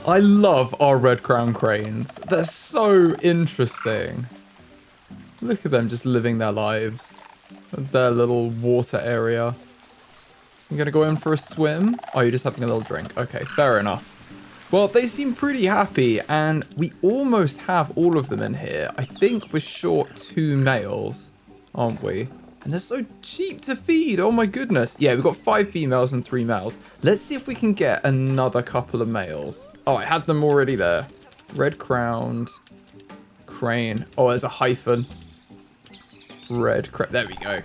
I love our red crown cranes. They're so interesting. Look at them just living their lives. Their little water area. I'm going to go in for a swim. Oh, you're just having a little drink. Okay, fair enough. Well, they seem pretty happy, and we almost have all of them in here. I think we're short 2 males, aren't we? And they're so cheap to feed. Oh my goodness. Yeah, we've got 5 females and 3 males. Let's see if we can get another couple of males. Oh, I had them already there. Red-crowned crane. Oh, there's a hyphen. Red crane. There we go.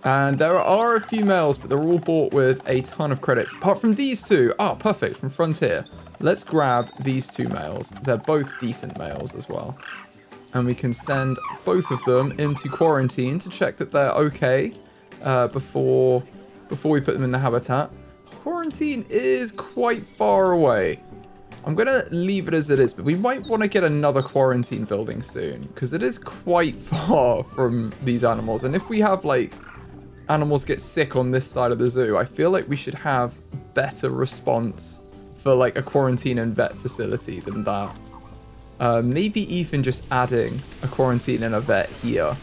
And there are a few males, but they're all bought with a ton of credits. Apart from these 2. Oh, perfect. From Frontier. Let's grab these 2 males. They're both decent males as well. And we can send both of them into quarantine to check that they're okay before we put them in the habitat. Quarantine is quite far away. I'm going to leave it as it is, but we might want to get another quarantine building soon, because it is quite far from these animals. And if we have, like, animals get sick on this side of the zoo, I feel like we should have better response for, like, a quarantine and vet facility than that. Maybe even just adding a quarantine and a vet here.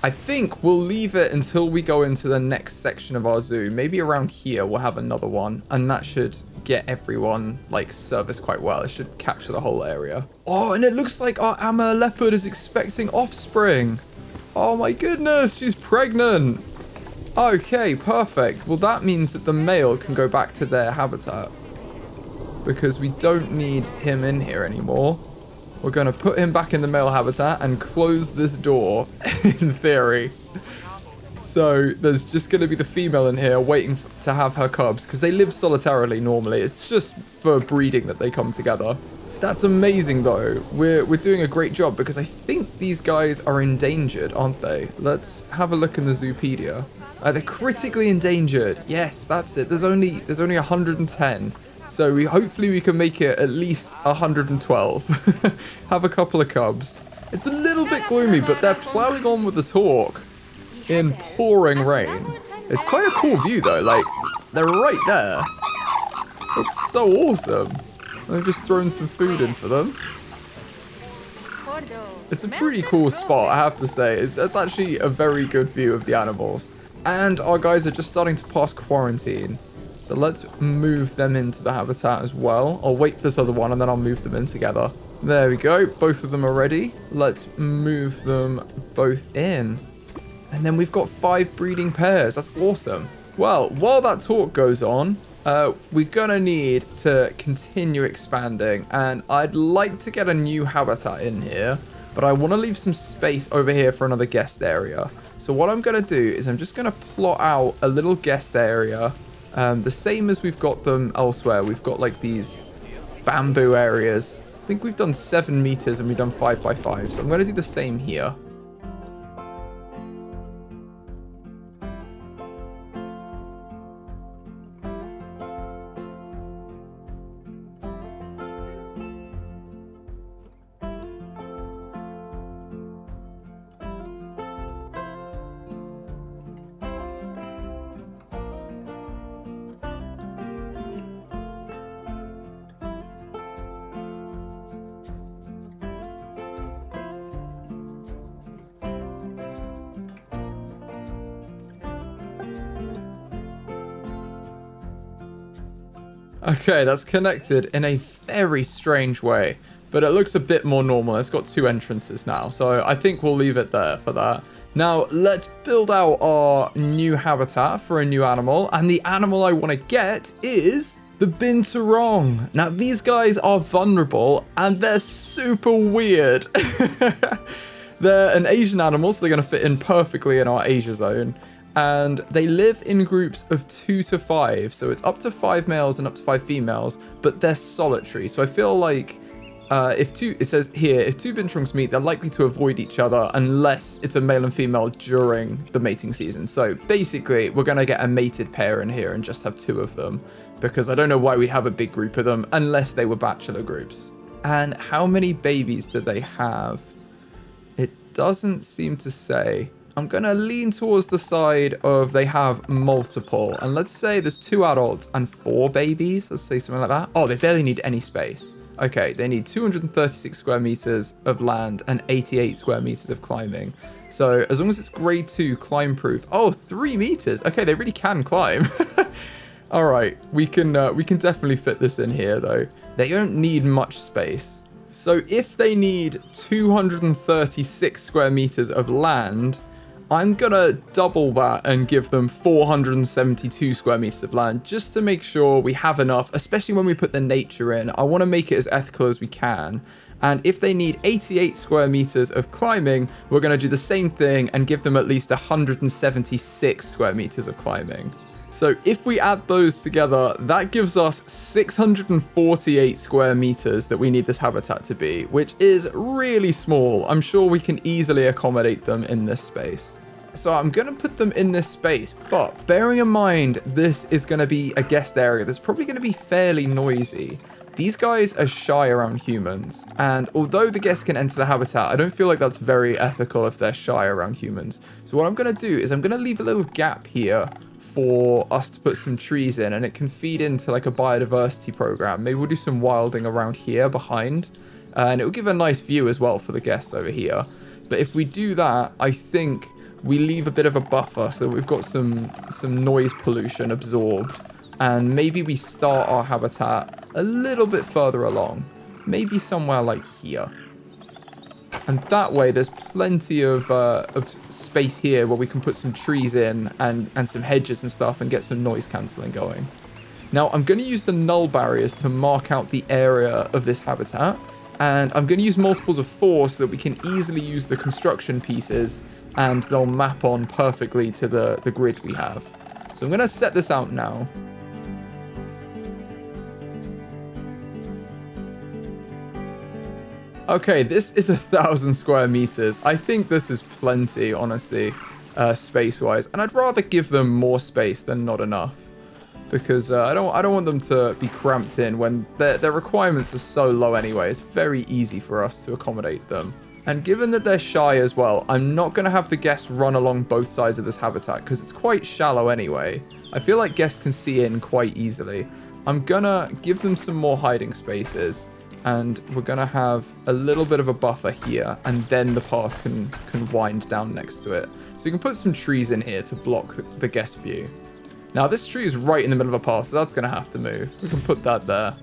I think we'll leave it until we go into the next section of our zoo. Maybe around here we'll have another one, and that should get everyone, like, serviced quite well. It should capture the whole area. Oh, and it looks like our Amur leopard is expecting offspring. Oh my goodness, she's pregnant. Okay, perfect. Well, that means that the male can go back to their habitat, because we don't need him in here anymore. We're going to put him back in the male habitat and close this door, in theory. So there's just going to be the female in here waiting to have her cubs, because they live solitarily normally. It's just for breeding that they come together. That's amazing, though. We're doing a great job, because I think these guys are endangered, aren't they? Let's have a look in the Zoopedia. They're critically endangered. Yes, that's it. There's only 110. So hopefully we can make it at least 112. Have a couple of cubs. It's a little bit gloomy, but they're plowing on with the talk in pouring rain. It's quite a cool view, though. Like, they're right there. It's so awesome. I've just thrown some food in for them. It's a pretty cool spot, I have to say. It's actually a very good view of the animals. And our guys are just starting to pass quarantine. So let's move them into the habitat as well. I'll wait for this other one and then I'll move them in together. There we go. Both of them are ready. Let's move them both in. And then we've got 5 breeding pairs. That's awesome. Well, while that talk goes on, we're going to need to continue expanding. And I'd like to get a new habitat in here, but I want to leave some space over here for another guest area. So what I'm going to do is I'm just going to plot out a little guest area. The same as we've got them elsewhere. We've got like these bamboo areas. I think we've done 7 meters and we've done 5 by 5. So I'm going to do the same here. Okay, that's connected in a very strange way, but it looks a bit more normal. It's got 2 entrances now, so I think we'll leave it there for that. Now, let's build out our new habitat for a new animal, and the animal I want to get is the Binturong. Now, these guys are vulnerable, and they're super weird. They're an Asian animal, so they're going to fit in perfectly in our Asia zone. And they live in groups of 2 to 5. So it's up to 5 males and up to 5 females, but they're solitary. So I feel like it says here, if 2 Binturongs meet, they're likely to avoid each other unless it's a male and female during the mating season. So basically, we're going to get a mated pair in here and just have 2 of them, because I don't know why we'd have a big group of them unless they were bachelor groups. And how many babies do they have? It doesn't seem to say. I'm going to lean towards the side of they have multiple. And let's say there's 2 adults and 4 babies. Let's say something like that. Oh, they barely need any space. Okay, they need 236 square meters of land and 88 square meters of climbing. So as long as it's grade 2 climb proof. Oh, 3 meters. Okay, they really can climb. All right, we can definitely fit this in here though. They don't need much space. So if they need 236 square meters of land, I'm gonna double that and give them 472 square meters of land just to make sure we have enough, especially when we put the nature in. I want to make it as ethical as we can. And if they need 88 square meters of climbing, we're going to do the same thing and give them at least 176 square meters of climbing. So if we add those together, that gives us 648 square meters that we need this habitat to be, which is really small. I'm sure we can easily accommodate them in this space. So I'm going to put them in this space, but bearing in mind, this is going to be a guest area that's probably going to be fairly noisy. These guys are shy around humans, and although the guests can enter the habitat, I don't feel like that's very ethical if they're shy around humans. So what I'm going to do is I'm going to leave a little gap here for us to put some trees in, and it can feed into like a biodiversity program. Maybe we'll do some wilding around here behind, and it will give a nice view as well for the guests over here. But if we do that, I think we leave a bit of a buffer so we've got some noise pollution absorbed, and maybe we start our habitat a little bit further along, maybe somewhere like here. And that way there's plenty of space here where we can put some trees in and some hedges and stuff and get some noise cancelling going. Now I'm going to use the null barriers to mark out the area of this habitat, and I'm going to use multiples of 4 so that we can easily use the construction pieces and they'll map on perfectly to the grid we have. So I'm going to set this out now. Okay, this is 1,000 square meters. I think this is plenty, honestly, space-wise. And I'd rather give them more space than not enough, because I don't want them to be cramped in when their requirements are so low anyway. It's very easy for us to accommodate them. And given that they're shy as well, I'm not going to have the guests run along both sides of this habitat because it's quite shallow anyway. I feel like guests can see in quite easily. I'm going to give them some more hiding spaces, and we're going to have a little bit of a buffer here, and then the path can wind down next to it. So we can put some trees in here to block the guest view. Now this tree is right in the middle of a path, so that's going to have to move. We can put that there.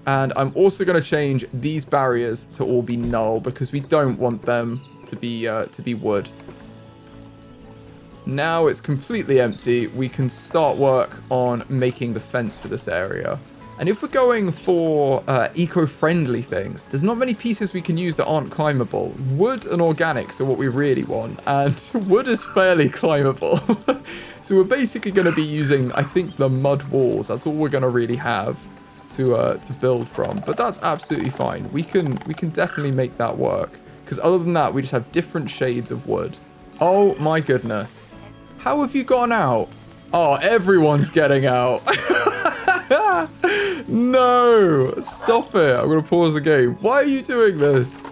And I'm also going to change these barriers to all be null because we don't want them to be wood. Now it's completely empty. We can start work on making the fence for this area. And if we're going for eco-friendly things, there's not many pieces we can use that aren't climbable. Wood and organics are what we really want, and wood is fairly climbable. So we're basically going to be using, I think, the mud walls. That's all we're going to really have to build from. But that's absolutely fine. We can definitely make that work. Because other than that, we just have different shades of wood. Oh my goodness. How have you gone out? Oh, everyone's getting out. No, stop it. I'm going to pause the game. Why are you doing this?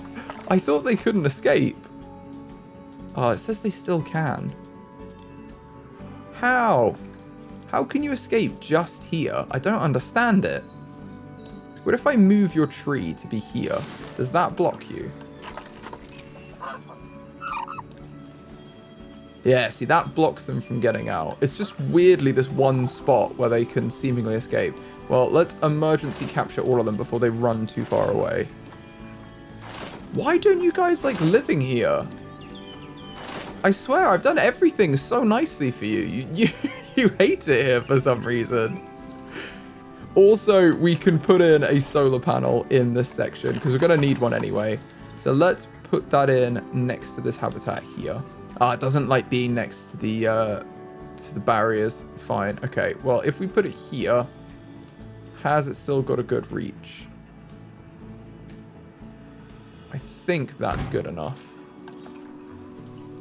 I thought they couldn't escape. Oh, it says they still can. How? How can you escape just here? I don't understand it. What if I move your tree to be here? Does that block you? Yeah, see, that blocks them from getting out. It's just weirdly this one spot where they can seemingly escape. Well, let's emergency capture all of them before they run too far away. Why don't you guys like living here? I swear, I've done everything so nicely for you. You hate it here for some reason. Also, we can put in a solar panel in this section because we're going to need one anyway. So let's put that in next to this habitat here. Ah, it doesn't like being next to the barriers. Fine. Okay. Well, if we put it here, has it still got a good reach? I think that's good enough.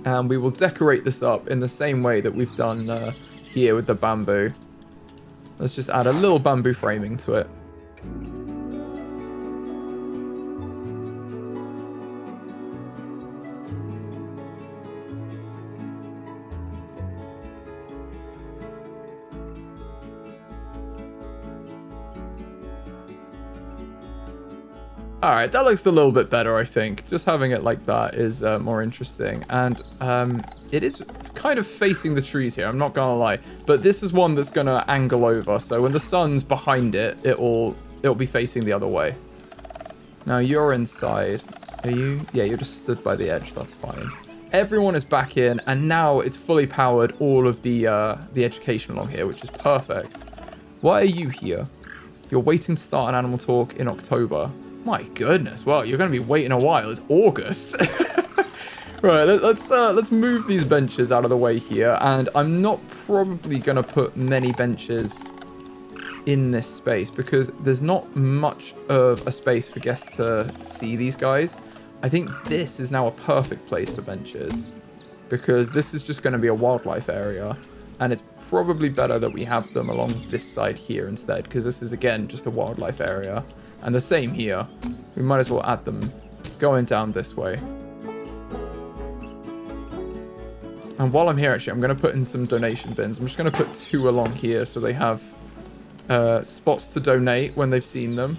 And we will decorate this up in the same way that we've done here with the bamboo. Let's just add a little bamboo framing to it. All right, that looks a little bit better, I think. Just having it like that is more interesting. And it is kind of facing the trees here, I'm not gonna lie. But this is one that's gonna angle over. So when the sun's behind it, it'll be facing the other way. Now you're inside. Are you? Yeah, you're just stood by the edge. That's fine. Everyone is back in, and now it's fully powered all of the education along here, which is perfect. Why are you here? You're waiting to start an animal talk in October. My goodness, well, you're going to be waiting a while. It's August. Right, let's move these benches out of the way here, and I'm not probably going to put many benches in this space because there's not much of a space for guests to see these guys. I think this is now a perfect place for benches because this is just going to be a wildlife area, and it's probably better that we have them along this side here instead because this is, again, just a wildlife area. And the same here. We might as well add them going down this way. And while I'm here, actually, I'm going to put in some donation bins. I'm just going to put 2 along here so they have spots to donate when they've seen them.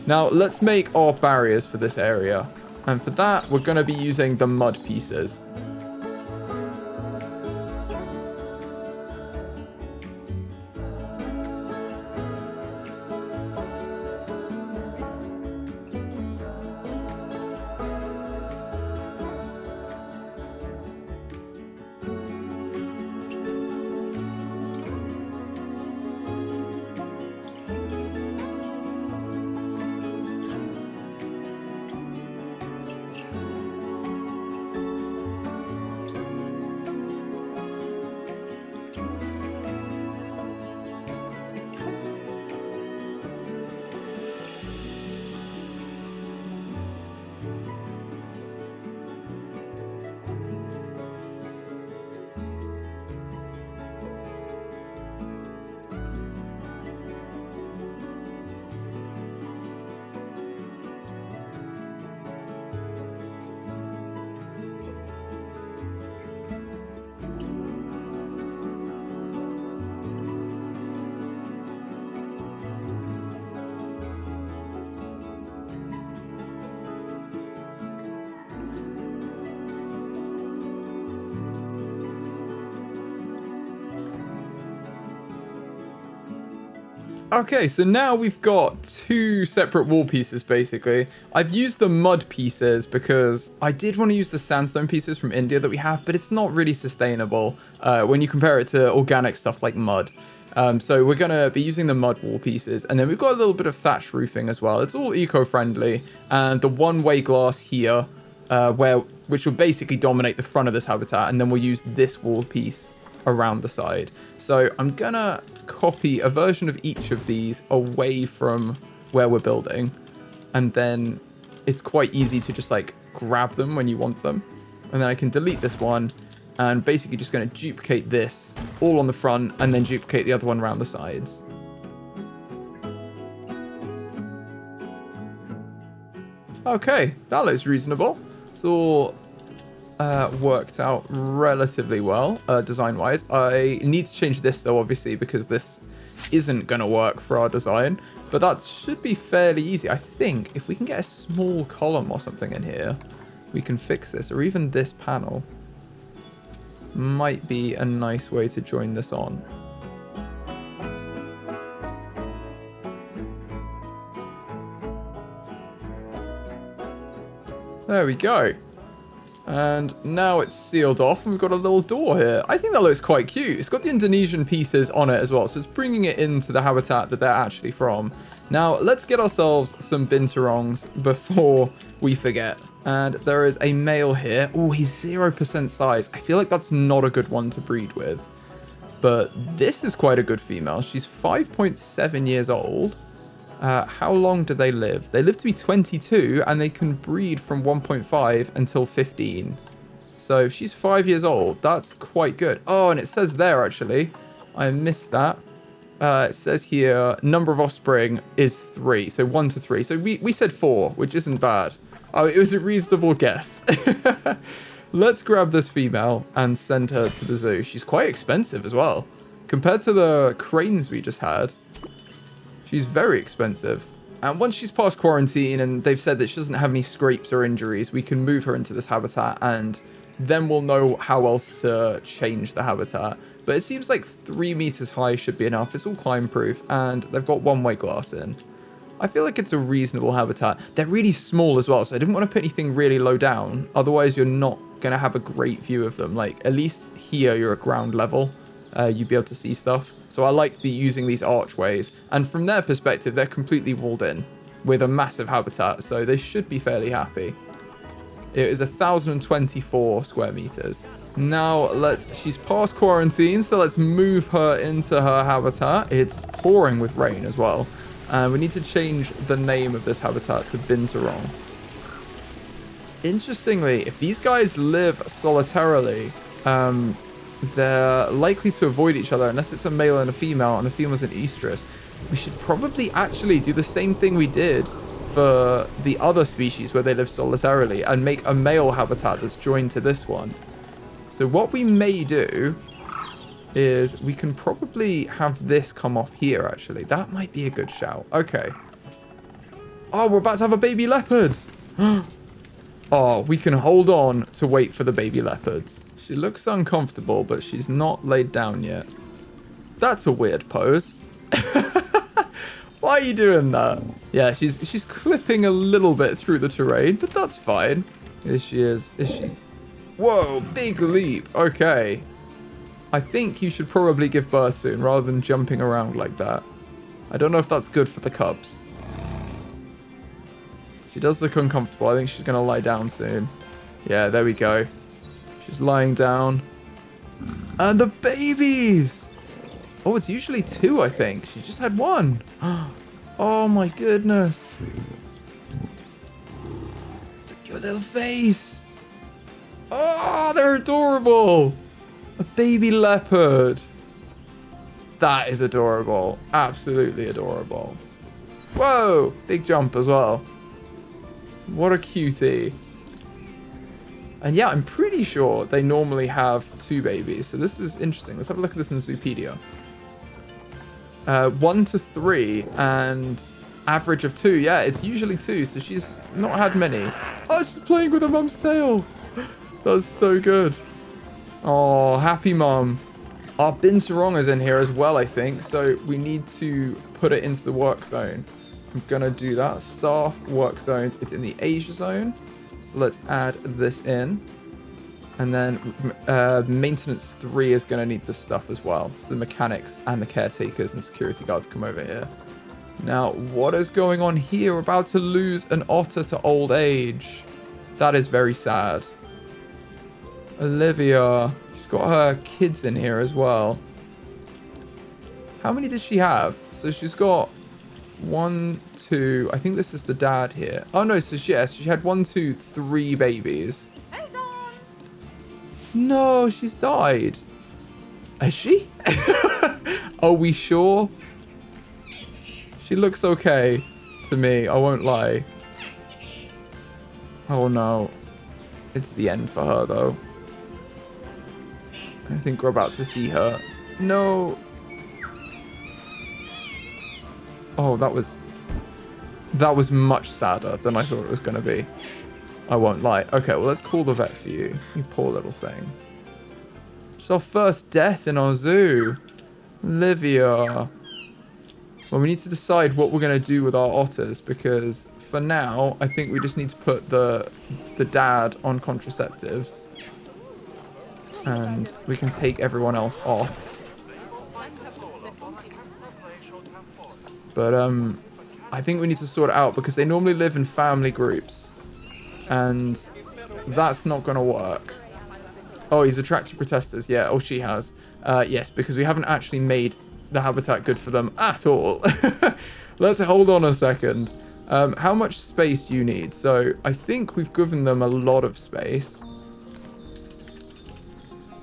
Now, let's make our barriers for this area. And for that, we're going to be using the mud pieces. Okay, so now we've got 2 separate wall pieces, basically. I've used the mud pieces because I did want to use the sandstone pieces from India that we have, but it's not really sustainable when you compare it to organic stuff like mud. So we're going to be using the mud wall pieces, and then we've got a little bit of thatch roofing as well. It's all eco-friendly, and the one-way glass here, which will basically dominate the front of this habitat, and then we'll use this wall piece around the side. So I'm gonna copy a version of each of these away from where we're building, and then it's quite easy to just like grab them when you want them, and then I can delete this one and basically just going to duplicate this all on the front and then duplicate the other one around the sides. Okay, that looks reasonable. It's all worked out relatively well, design-wise. I need to change this, though, obviously, because this isn't going to work for our design. But that should be fairly easy. I think if we can get a small column or something in here, we can fix this. Or even this panel might be a nice way to join this on. There we go. And now it's sealed off and we've got a little door here. I think that looks quite cute. It's got the Indonesian pieces on it as well, so it's bringing it into the habitat that they're actually from. Now, let's get ourselves some binturongs before we forget. And there is a male here. Oh, he's 0% size. I feel like that's not a good one to breed with. But this is quite a good female. She's 5.7 years old. How long do they live? They live to be 22, and they can breed from 1.5 until 15. So if she's 5 years old, that's quite good. Oh, and it says there, actually, I missed that. It says here, number of offspring is 3, so 1 to 3. So we said 4, which isn't bad. Oh, it was a reasonable guess. Let's grab this female and send her to the zoo. She's quite expensive as well. Compared to the cranes we just had, she's very expensive. And once she's past quarantine and they've said that she doesn't have any scrapes or injuries, we can move her into this habitat and then we'll know how else to change the habitat. But it seems like 3 meters high should be enough. It's all climb proof and they've got one-way glass in. I feel like it's a reasonable habitat. They're really small as well, so I didn't want to put anything really low down. Otherwise, you're not going to have a great view of them. Like, at least here, you're at ground level. You'd be able to see stuff. So I like using these archways. And from their perspective, they're completely walled in with a massive habitat. So they should be fairly happy. It is 1,024 square meters. Now, she's past quarantine, so let's move her into her habitat. It's pouring with rain as well. We need to change the name of this habitat to Binturong. Interestingly, if these guys live solitarily, they're likely to avoid each other unless it's a male and a female, and the female's an estrus. We should probably actually do the same thing we did for the other species where they live solitarily and make a male habitat that's joined to this one. So what we may do is we can probably have this come off here, actually. That might be a good shout. Okay. Oh, we're about to have a baby leopard. Oh, we can hold on to wait for the baby leopards. She looks uncomfortable, but she's not laid down yet. That's a weird pose. Why are you doing that? Yeah, she's clipping a little bit through the terrain, but that's fine. Here she is. Is she? Whoa, big leap. Okay. I think you should probably give birth soon rather than jumping around like that. I don't know if that's good for the cubs. She does look uncomfortable. I think she's going to lie down soon. Yeah, there we go. She's lying down. And the babies! Oh, it's usually 2, I think. She just had 1. Oh my goodness. Look at your little face. Oh, they're adorable. A baby leopard. That is adorable. Absolutely adorable. Whoa, big jump as well. What a cutie. And yeah, I'm pretty sure they normally have 2 babies. So this is interesting. Let's have a look at this in Zoopedia. 1 to 3 and average of 2. Yeah, it's usually 2. So she's not had many. Oh, she's playing with her mum's tail. That's so good. Oh, happy mum. Our Binturong is in here as well, I think. So we need to put it into the work zone. I'm going to do that. Staff, work zones. It's in the Asia zone. So let's add this in. And then maintenance 3 is going to need this stuff as well. So the mechanics and the caretakers and security guards come over here. Now, what is going on here? We're about to lose an otter to old age. That is very sad. Olivia. She's got her kids in here as well. How many does she have? So she's got 1, 2. I think this is the dad here. Oh no, so yes, she had 1, 2, 3 babies. No, she's died. Is she? Are we sure? She looks okay to me, I won't lie. Oh no. It's the end for her though. I think we're about to see her. No. Oh, that was much sadder than I thought it was going to be. I won't lie. Okay, well, let's call the vet for you. You poor little thing. It's our first death in our zoo. Olivia. Well, we need to decide what we're going to do with our otters because for now, I think we just need to put the dad on contraceptives. And we can take everyone else off. But I think we need to sort it out because they normally live in family groups. And that's not going to work. Oh, he's attracted protesters. Yeah, oh, she has. Yes, because we haven't actually made the habitat good for them at all. Let's hold on a second. How much space do you need? So I think we've given them a lot of space.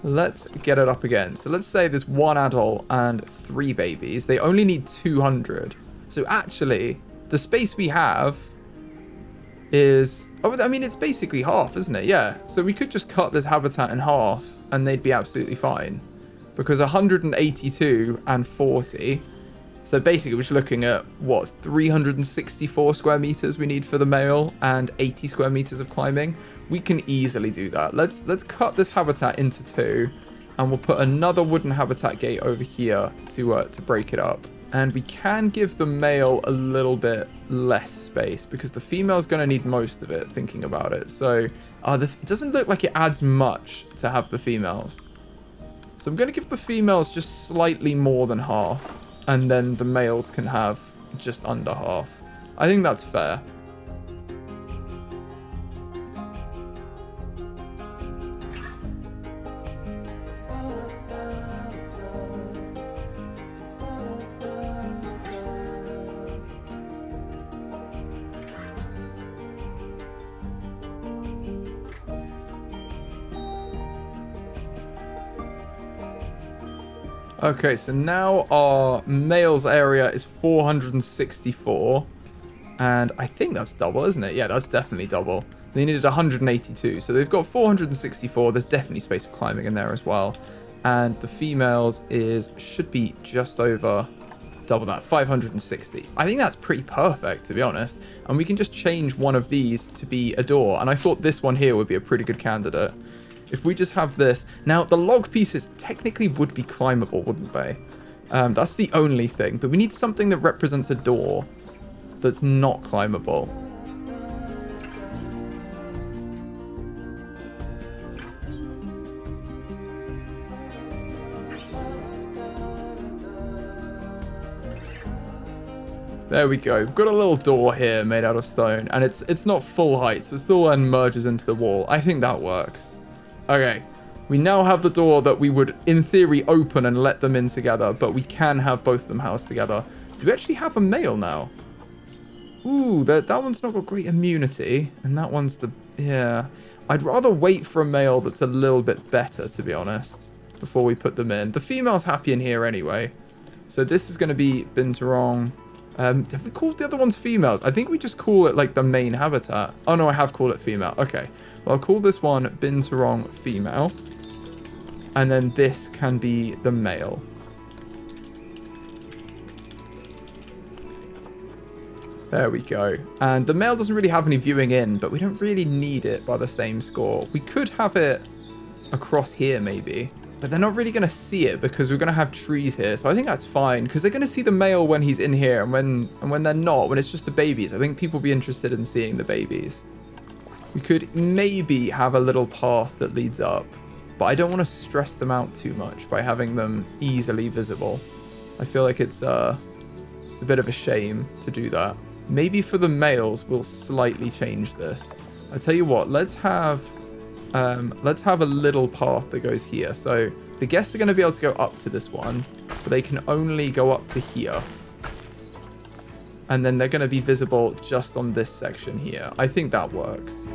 Let's get it up again. So let's say there's 1 adult and 3 babies. They only need 200. So actually, the space we have is... Oh, I mean, it's basically half, isn't it? Yeah. So we could just cut this habitat in half and they'd be absolutely fine. Because 182 and 40 So basically, we're just looking at, what, 364 square meters we need for the male and 80 square meters of climbing. We can easily do that. Let's cut this habitat into 2, and we'll put another wooden habitat gate over here to break it up. And we can give the male a little bit less space because the female's going to need most of it, thinking about it. So it doesn't look like it adds much to have the females. So I'm going to give the females just slightly more than half. And then the males can have just under half. I think that's fair. Okay, so now our males area is 464. And I think that's double, isn't it? Yeah, that's definitely double. They needed 182. So they've got 464. There's definitely space for climbing in there as well. And the females should be just over double that, 560. I think that's pretty perfect, to be honest. And we can just change one of these to be a door. And I thought this one here would be a pretty good candidate. If we just have this... Now, the log pieces technically would be climbable, wouldn't they? That's the only thing. But we need something that represents a door that's not climbable. There we go. We've got a little door here made out of stone. And it's not full height, so it still then merges into the wall. I think that works. Okay, we now have the door that we would, in theory, open and let them in together, but we can have both of them housed together. Do we actually have a male now? Ooh, that one's not got great immunity, and that one's the... Yeah. I'd rather wait for a male that's a little bit better, to be honest, before we put them in. The female's happy in here anyway. So this is going to be Binturong. Have we called the other ones females? I think we just call it, like, the main habitat. Oh, no, I have called it female. Okay. Well, I'll call this one Binturong female. And then this can be the male. There we go. And the male doesn't really have any viewing in, but we don't really need it by the same score. We could have it across here, maybe. But they're not really going to see it because we're going to have trees here. So I think that's fine because they're going to see the male when he's in here. And when they're not, when it's just the babies, I think people will be interested in seeing the babies. We could maybe have a little path that leads up, but I don't want to stress them out too much by having them easily visible. I feel like it's a bit of a shame to do that. Maybe for the males, we'll slightly change this. I tell you what, let's have a little path that goes here. So the guests are going to be able to go up to this one, but they can only go up to here. And then they're going to be visible just on this section here. I think that works.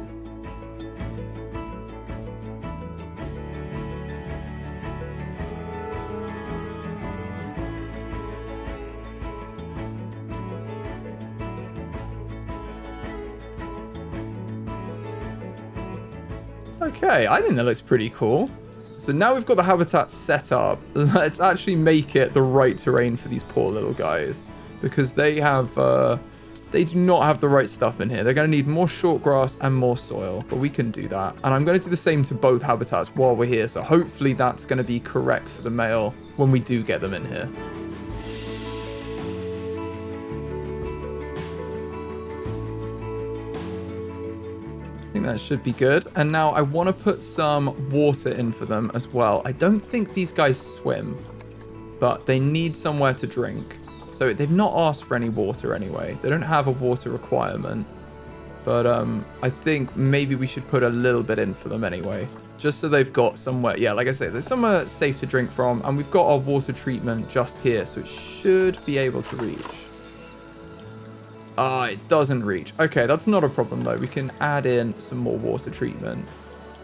Okay, I think that looks pretty cool. So now we've got the habitat set up. Let's actually make it the right terrain for these poor little guys. Because they do not have the right stuff in here. They're going to need more short grass and more soil. But we can do that. And I'm going to do the same to both habitats while we're here. So hopefully that's going to be correct for the male when we do get them in here. I think that should be good. And now I want to put some water in for them as well. I don't think these guys swim, but they need somewhere to drink. So they've not asked for any water anyway. They don't have a water requirement. But I think maybe we should put a little bit in for them anyway. Just so they've got somewhere. Yeah, like I say, there's somewhere safe to drink from. And we've got our water treatment just here. So it should be able to reach. Ah, it doesn't reach. Okay, that's not a problem though. We can add in some more water treatment.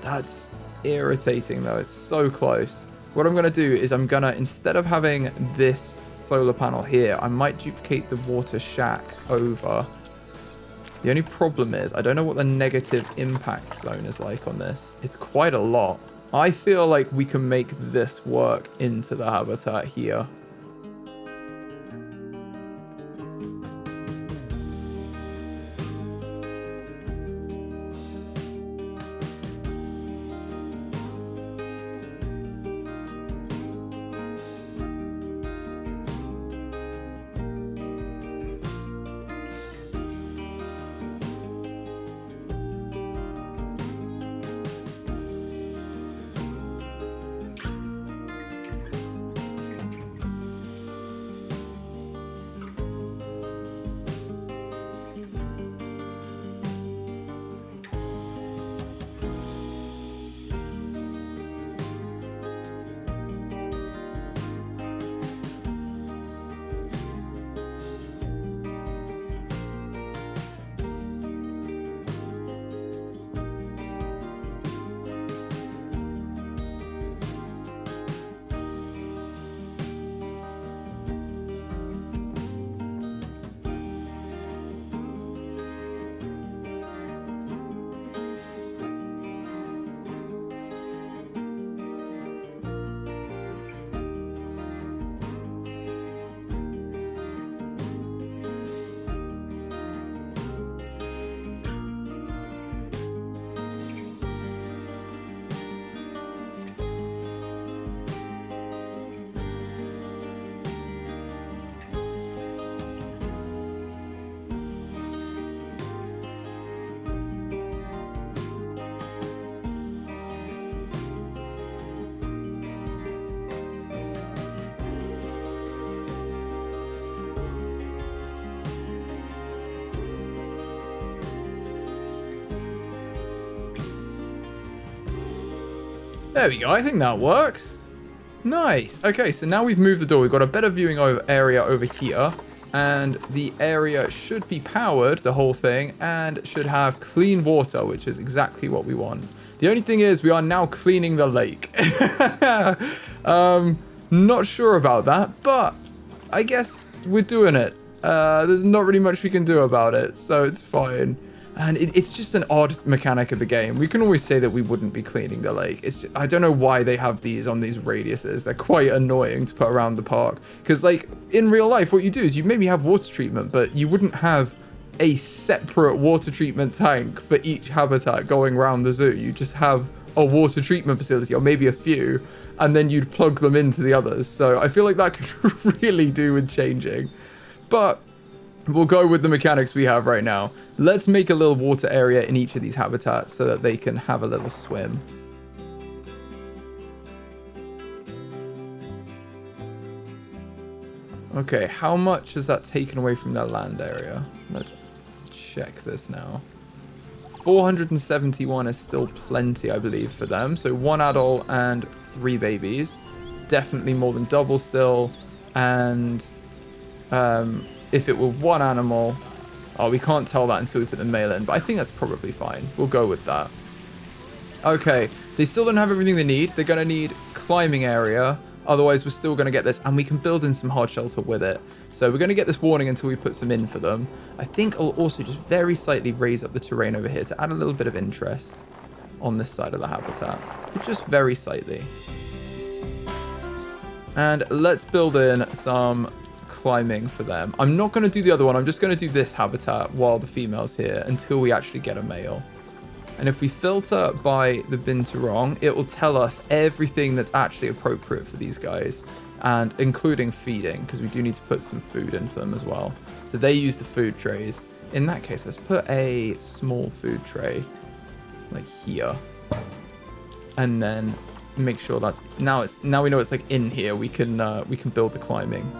That's irritating though. It's so close. What I'm going to do is I'm going to, instead of having this solar panel here, I might duplicate the water shack over. The only problem is I don't know what the negative impact zone is like on this. It's quite a lot. I feel like we can make this work into the habitat here. There we go. I think that works. Nice. Okay, so now we've moved the door. We've got a better viewing area over here. And the area should be powered, the whole thing, and should have clean water, which is exactly what we want. The only thing is we are now cleaning the lake. Not sure about that, but I guess we're doing it. There's not really much we can do about it, so it's fine. And it's just an odd mechanic of the game. We can always say that we wouldn't be cleaning the lake. It's just, I don't know why they have these on these radiuses. They're quite annoying to put around the park. Because, like, in real life, what you do is you maybe have water treatment, but you wouldn't have a separate water treatment tank for each habitat going around the zoo. You just have a water treatment facility, or maybe a few, and then you'd plug them into the others. So I feel like that could really do with changing. But we'll go with the mechanics we have right now. Let's make a little water area in each of these habitats so that they can have a little swim. Okay, how much has that taken away from their land area? Let's check this now. 471 is still plenty, I believe, for them. So 1 adult and 3 babies. Definitely more than double still. And if it were 1 animal... Oh, we can't tell that until we put the male in, but I think that's probably fine. We'll go with that. Okay, they still don't have everything they need. They're going to need climbing area. Otherwise, we're still going to get this, and we can build in some hard shelter with it. So we're going to get this warning until we put some in for them. I think I'll also just very slightly raise up the terrain over here to add a little bit of interest on this side of the habitat. But just very slightly. And let's build in some climbing for them. I'm not going to do the other one. I'm just going to do this habitat while the female's here until we actually get a male. And if we filter by the Binturong, it will tell us everything that's actually appropriate for these guys, and including feeding, because we do need to put some food in for them as well. So they use the food trays. In that case, let's put a small food tray like here, and then make sure that's now we know it's like in here. We can build the climbing.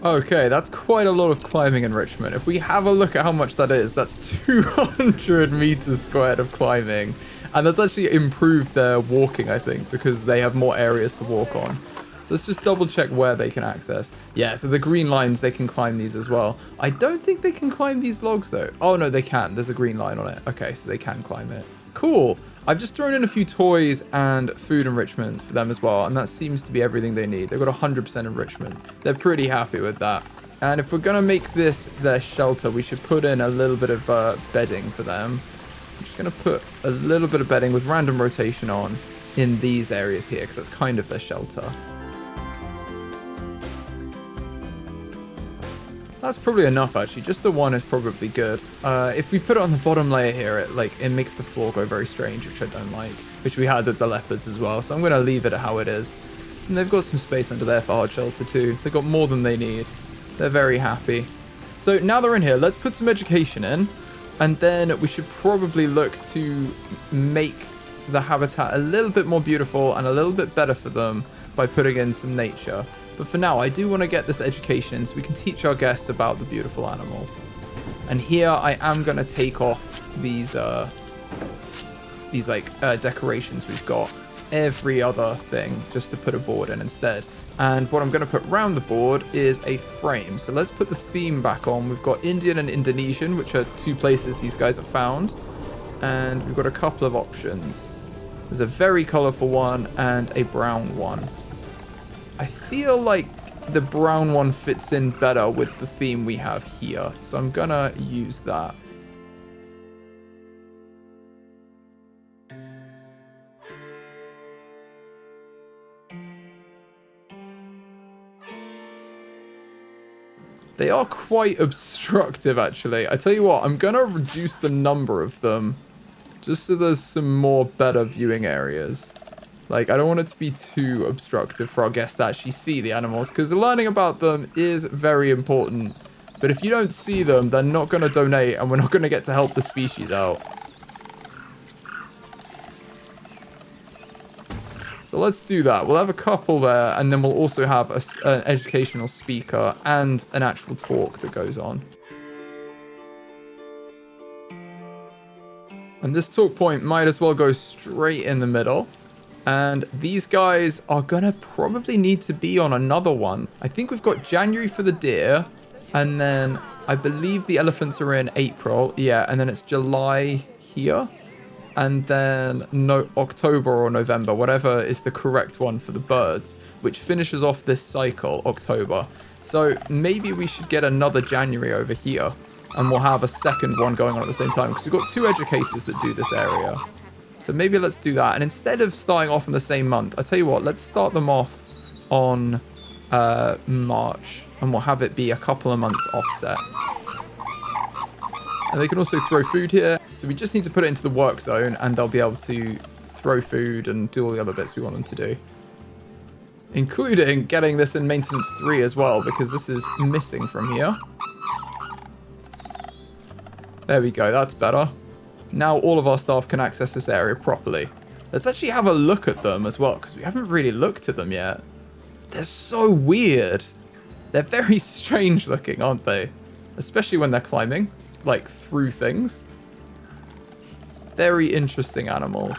Okay, that's quite a lot of climbing enrichment. If we have a look at how much that is, that's 200 meters squared of climbing. And that's actually improved their walking, I think, because they have more areas to walk on. So let's just double check where they can access. Yeah, so the green lines, they can climb these as well. I don't think they can climb these logs, though. Oh, no, they can. There's a green line on it. Okay, so they can climb it. Cool. I've just thrown in a few toys and food enrichments for them as well, and that seems to be everything they need. They've got 100% enrichment. They're pretty happy with that. And if we're going to make this their shelter, we should put in a little bit of bedding for them. I'm just going to put a little bit of bedding with random rotation on in these areas here, because that's kind of their shelter. That's probably enough, actually. Just the one is probably good. If we put it on the bottom layer here, it makes the floor go very strange, which I don't like. Which we had with the leopards as well. So I'm going to leave it at how it is. And they've got some space under there for hard shelter too. They've got more than they need. They're very happy. So now they're in here, let's put some education in. And then we should probably look to make the habitat a little bit more beautiful and a little bit better for them by putting in some nature. But for now, I do want to get this education so we can teach our guests about the beautiful animals. And here I am going to take off these decorations we've got. Every other thing, just to put a board in instead. And what I'm going to put around the board is a frame. So let's put the theme back on. We've got Indian and Indonesian, which are 2 places these guys are found. And we've got a couple of options. There's a very colourful one and a brown one. I feel like the brown one fits in better with the theme we have here. So I'm going to use that. They are quite obstructive, actually. I tell you what, I'm going to reduce the number of them just so there's some more better viewing areas. Like, I don't want it to be too obstructive for our guests to actually see the animals, because learning about them is very important. But if you don't see them, they're not going to donate, and we're not going to get to help the species out. So let's do that. We'll have a couple there, and then we'll also have an educational speaker and an actual talk that goes on. And this talk point might as well go straight in the middle. And these guys are going to probably need to be on another one. I think we've got January for the deer, and then I believe the elephants are in April. Yeah, and then it's July here. And then October or November, whatever is the correct one for the birds, which finishes off this cycle, October. So maybe we should get another January over here, and we'll have a second one going on at the same time, because we've got 2 educators that do this area. So maybe let's do that. And instead of starting off in the same month, I tell you what, let's start them off on March, and we'll have it be a couple of months offset. And they can also throw food here. So we just need to put it into the work zone, and they'll be able to throw food and do all the other bits we want them to do. Including getting this in maintenance 3 as well, because this is missing from here. There we go, that's better. Now all of our staff can access this area properly. Let's actually have a look at them as well, because we haven't really looked at them yet. They're so weird. They're very strange looking, aren't they? Especially when they're climbing, like through things. Very interesting animals.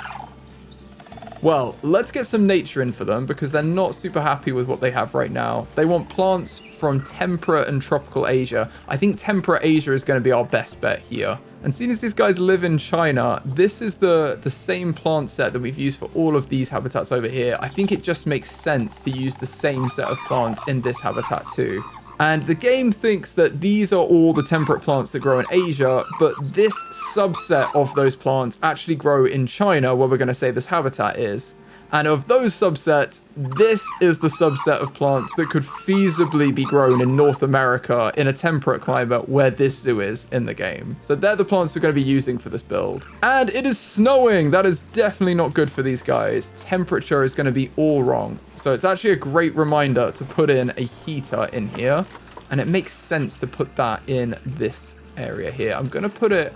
Well, let's get some nature in for them, because they're not super happy with what they have right now. They want plants from temperate and tropical Asia. I think temperate Asia is going to be our best bet here. And seeing as these guys live in China, this is the same plant set that we've used for all of these habitats over here. I think it just makes sense to use the same set of plants in this habitat too. And the game thinks that these are all the temperate plants that grow in Asia, but this subset of those plants actually grow in China, where we're going to say this habitat is. And of those subsets, this is the subset of plants that could feasibly be grown in North America in a temperate climate where this zoo is in the game. So they're the plants we're going to be using for this build. And it is snowing! That is definitely not good for these guys. Temperature is going to be all wrong. So it's actually a great reminder to put in a heater in here. And it makes sense to put that in this area here. I'm going to put it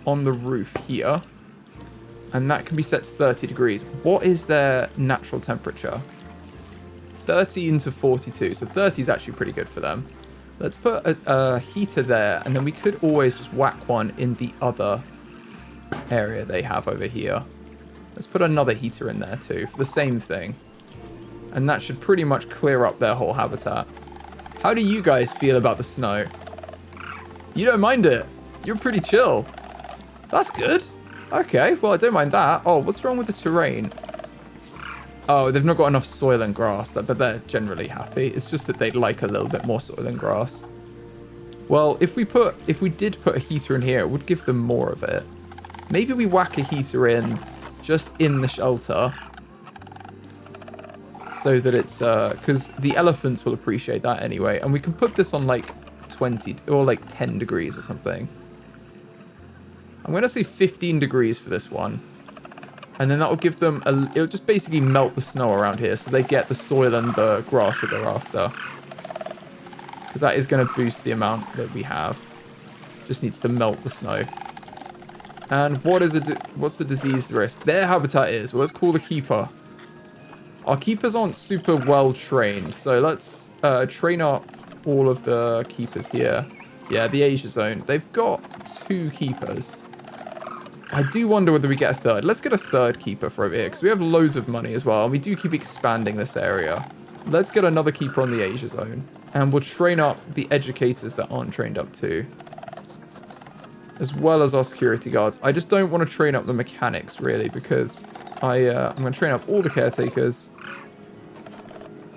on the roof here. And that can be set to 30 degrees. What is their natural temperature? 13 to 42. So 30 is actually pretty good for them. Let's put a heater there. And then we could always just whack one in the other area they have over here. Let's put another heater in there too for the same thing. And that should pretty much clear up their whole habitat. How do you guys feel about the snow? You don't mind it. You're pretty chill. That's good. Okay, well, I don't mind that. Oh, what's wrong with the terrain? Oh, they've not got enough soil and grass, but they're generally happy. It's just that they'd like a little bit more soil and grass. Well, if we did put a heater in here, it would give them more of it. Maybe we whack a heater in just in the shelter. So that it's, because the elephants will appreciate that anyway. And we can put this on like 20 or like 10 degrees or something. I'm going to say 15 degrees for this one. And then that will give them, it'll just basically melt the snow around here so they get the soil and the grass that they're after. Because that is going to boost the amount that we have. Just needs to melt the snow. And what's the disease risk? Their habitat is, well, let's call the keeper. Our keepers aren't super well trained, so let's train up all of the keepers here. Yeah, the Asia zone. They've got 2 keepers. I do wonder whether we get a third. Let's get a third keeper for over here, because we have loads of money as well. And we do keep expanding this area. let's get another keeper on the Asia zone. And we'll train up the educators that aren't trained up too. As well as our security guards. I just don't want to train up the mechanics, really, because I'm going to train up all the caretakers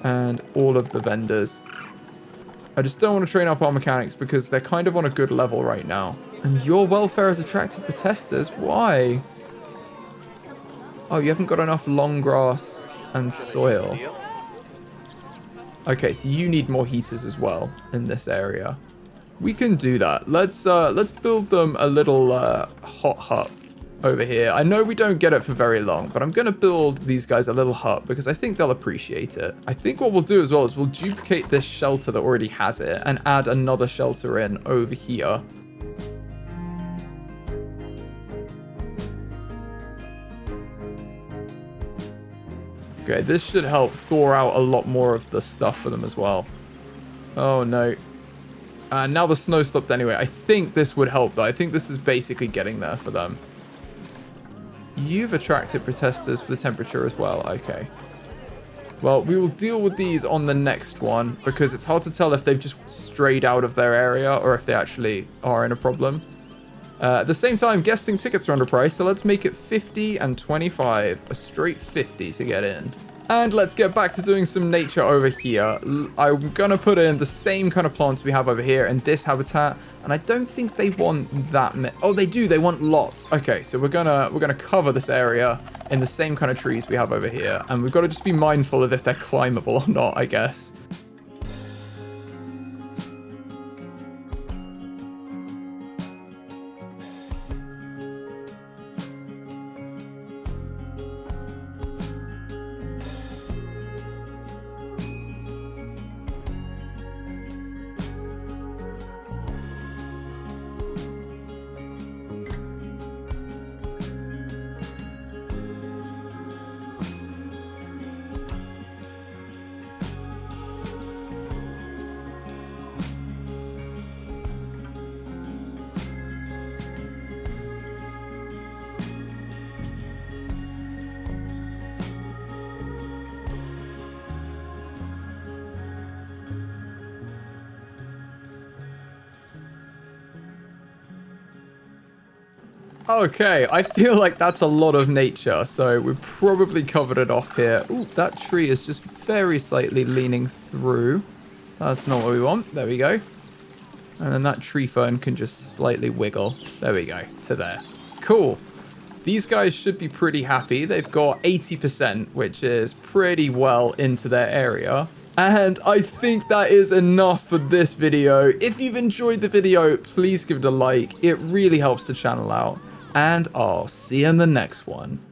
and all of the vendors. I just don't want to train up our mechanics because they're kind of on a good level right now. And your welfare has attracted protesters? Why? Oh, you haven't got enough long grass and soil. Okay, so you need more heaters as well in this area. We can do that. Let's build them a little hot hut over here. I know we don't get it for very long, but I'm going to build these guys a little hut because I think they'll appreciate it. I think what we'll do as well is we'll duplicate this shelter that already has it and add another shelter in over here. Okay, this should help thaw out a lot more of the stuff for them as well. Oh, no. Now the snow stopped anyway. I think this would help, though. I think this is basically getting there for them. You've attracted protesters for the temperature as well. Okay. Well, we will deal with these on the next one because it's hard to tell if they've just strayed out of their area or if they actually are in a problem. At the same time, guesting tickets are underpriced, so let's make it 50 and 25. A straight 50 to get in. And let's get back to doing some nature over here. I'm gonna put in the same kind of plants we have over here in this habitat, and I don't think they want that many. Oh, they do. They want lots. Okay, so we're gonna cover this area in the same kind of trees we have over here, and we've got to just be mindful of if they're climbable or not, I guess. Okay, I feel like that's a lot of nature, so we've probably covered it off here. Ooh, that tree is just very slightly leaning through. That's not what we want. There we go. And then that tree fern can just slightly wiggle. There we go, to there. Cool. These guys should be pretty happy. They've got 80%, which is pretty well into their area. And I think that is enough for this video. If you've enjoyed the video, please give it a like. It really helps the channel out. And I'll see you in the next one.